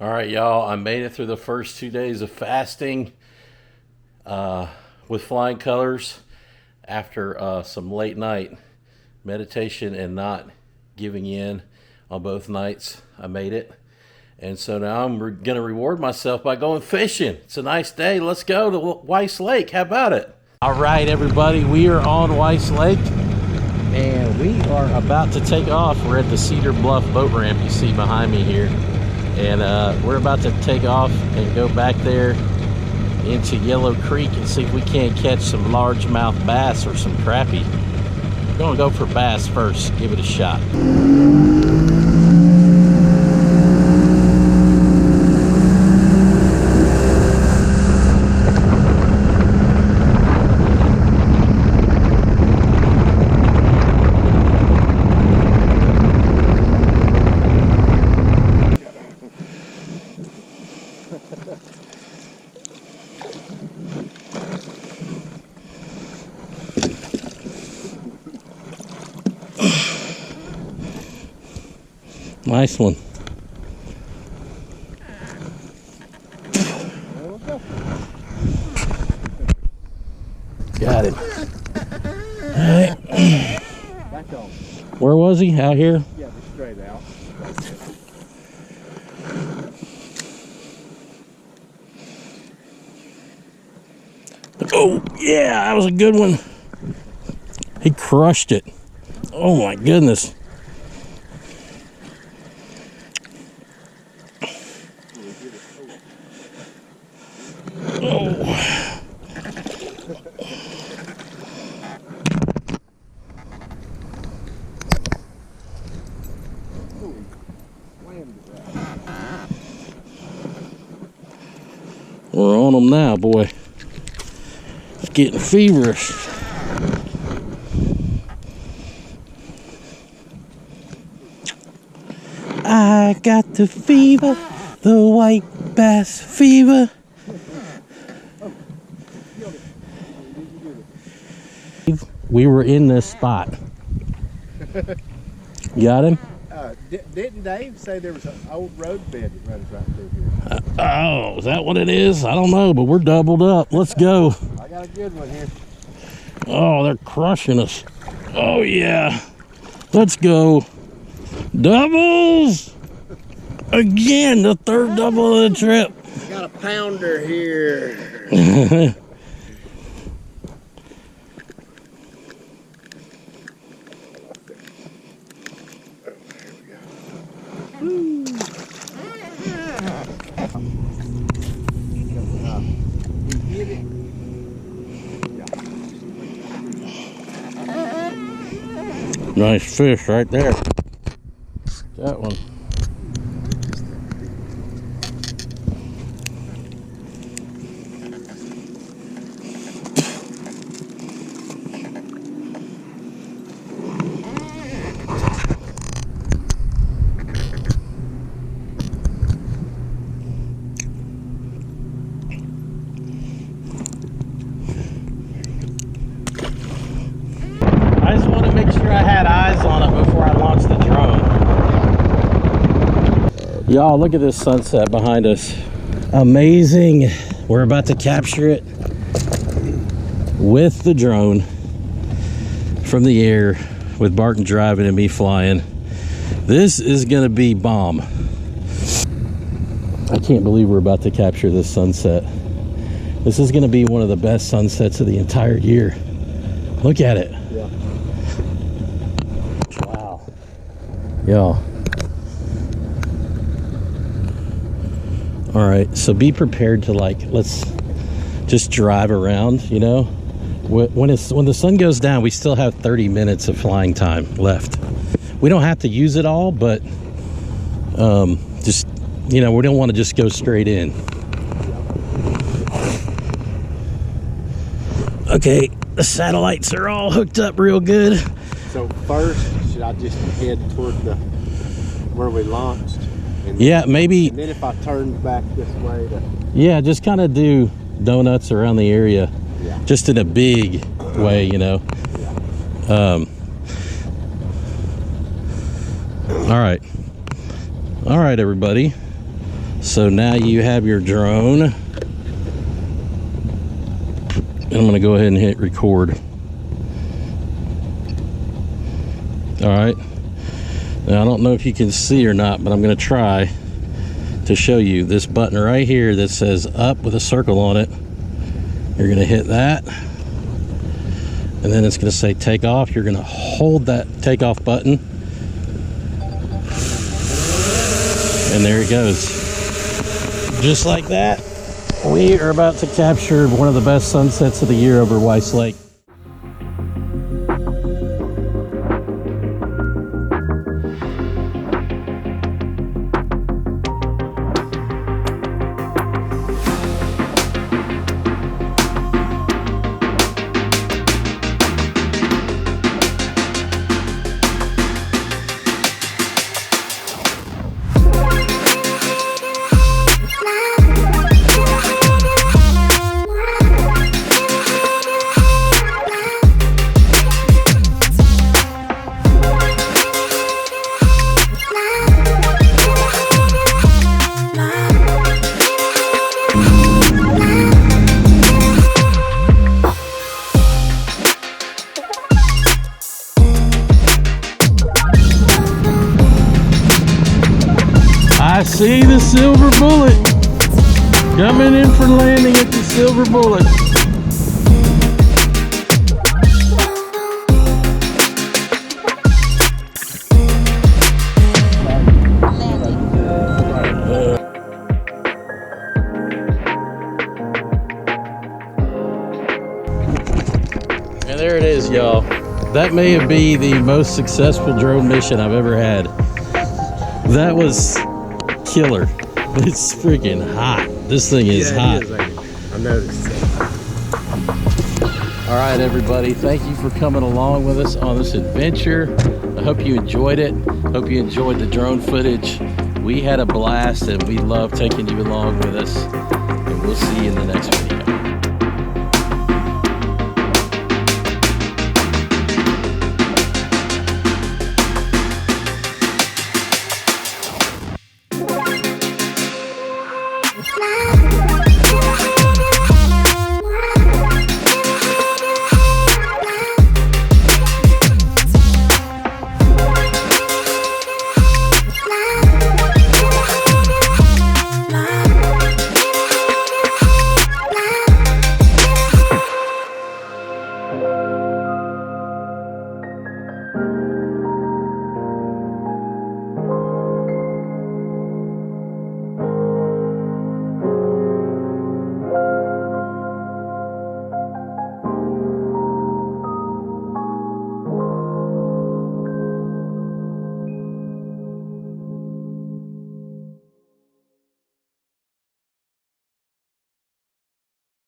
All right, y'all, I made it through the first 2 days of fasting with flying colors after some late night meditation and not giving in on both nights. I made it. And so now I'm going to reward myself by going fishing. It's a nice day. Let's go to Weiss Lake. How about it? All right, everybody, we are on Weiss Lake and we are about to take off. We're at the Cedar Bluff boat ramp you see behind me here. And we're about to take off and go back there into Yellow Creek and see if we can't catch some largemouth bass or some crappie. We're gonna go for bass first, give it a shot. Nice one. Got him. All right. Back on. Where was he? Out here? Yeah, just straight out. Oh, yeah, that was a good one. He crushed it. Oh my goodness. We're on them now, boy. It's getting feverish. I got the fever, the white bass fever. We were in this spot. Got him? Didn't Dave say there was an old road bed that runs right through here? Oh, is that what it is? I don't know, but we're doubled up. Let's go. I got a good one here. Oh, they're crushing us. Oh, yeah. Let's go. Doubles! Again, the third double of the trip. I got a pounder here. Nice fish right there. That one. I just want to make sure I had eyes on it before I launched the drone. Y'all, look at this sunset behind us. Amazing. We're about to capture it with the drone from the air with Barton driving and me flying. This is going to be bomb. I can't believe we're about to capture this sunset. This is going to be one of the best sunsets of the entire year. Look at it. Yeah. Wow. Y'all. All right, so be prepared to, like, let's just drive around, you know. When the sun goes down, we still have 30 minutes of flying time left. We don't have to use it all, but just, you know, we don't want to just go straight in. Okay, the satellites are all hooked up real good. So first, should I just head toward where we launched? And Yeah, maybe. And then if I turn back this way Yeah, just kind of do donuts around the area. Yeah. Just in a big way, you know. Yeah. All right, everybody. So now you have your drone. I'm gonna go ahead and hit record. All right. Now I don't know if you can see or not, but I'm gonna try to show you this button right here that says up with a circle on it. You're gonna hit that, and then it's gonna say take off. You're gonna hold that takeoff button, and there it goes. Just like that, we are about to capture one of the best sunsets of the year over Weiss Lake. I see the silver bullet coming in for landing at the silver bullet. And there it is, y'all. That may be the most successful drone mission I've ever had. That was killer. It's freaking hot. This thing is hot. It is, I noticed it. All right, everybody. Thank you for coming along with us on this adventure. I hope you enjoyed it. Hope you enjoyed the drone footage. We had a blast, and we love taking you along with us. And we'll see you in the next video.